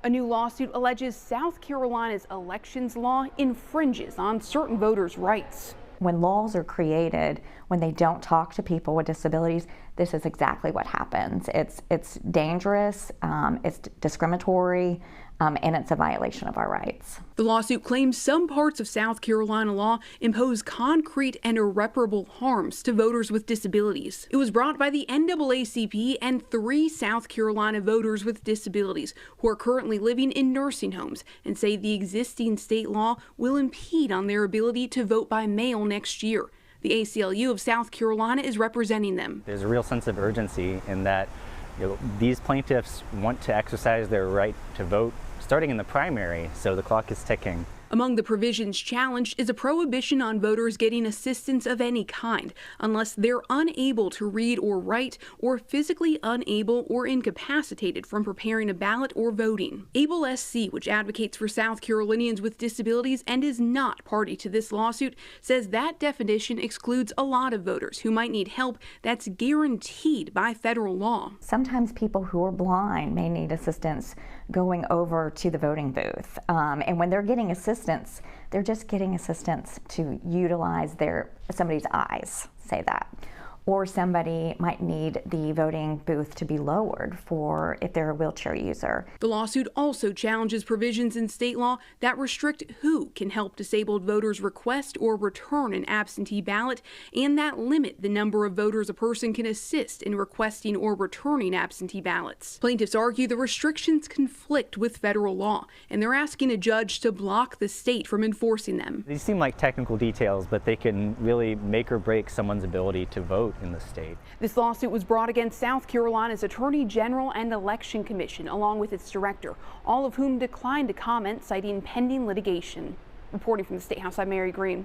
A new lawsuit alleges South Carolina's elections law infringes on certain voters' rights. When laws are created, when they don't talk to people with disabilities, this is exactly what happens. It's dangerous, it's discriminatory, and it's a violation of our rights. The lawsuit claims some parts of South Carolina law impose concrete and irreparable harms to voters with disabilities. It was brought by the NAACP and 3 South Carolina voters with disabilities who are currently living in nursing homes and say the existing state law will impede on their ability to vote by mail next year. The ACLU of South Carolina is representing them. There's a real sense of urgency in that these plaintiffs want to exercise their right to vote starting in the primary, so the clock is ticking. Among the provisions challenged is a prohibition on voters getting assistance of any kind unless they're unable to read or write or physically unable or incapacitated from preparing a ballot or voting. Able SC, which advocates for South Carolinians with disabilities and is not party to this lawsuit, says that definition excludes a lot of voters who might need help that's guaranteed by federal law. Sometimes people who are blind may need assistance going over to the voting booth, and when they're getting assistance, they're just getting assistance to utilize somebody's eyes, say that. Or somebody might need the voting booth to be lowered for if they're a wheelchair user. The lawsuit also challenges provisions in state law that restrict who can help disabled voters request or return an absentee ballot and that limit the number of voters a person can assist in requesting or returning absentee ballots. Plaintiffs argue the restrictions conflict with federal law, and they're asking a judge to block the state from enforcing them. These seem like technical details, but they can really make or break someone's ability to vote in the state. This lawsuit was brought against South Carolina's Attorney General and Election Commission, along with its director, all of whom declined to comment, citing pending litigation. Reporting from the State House, I'm Mary Green.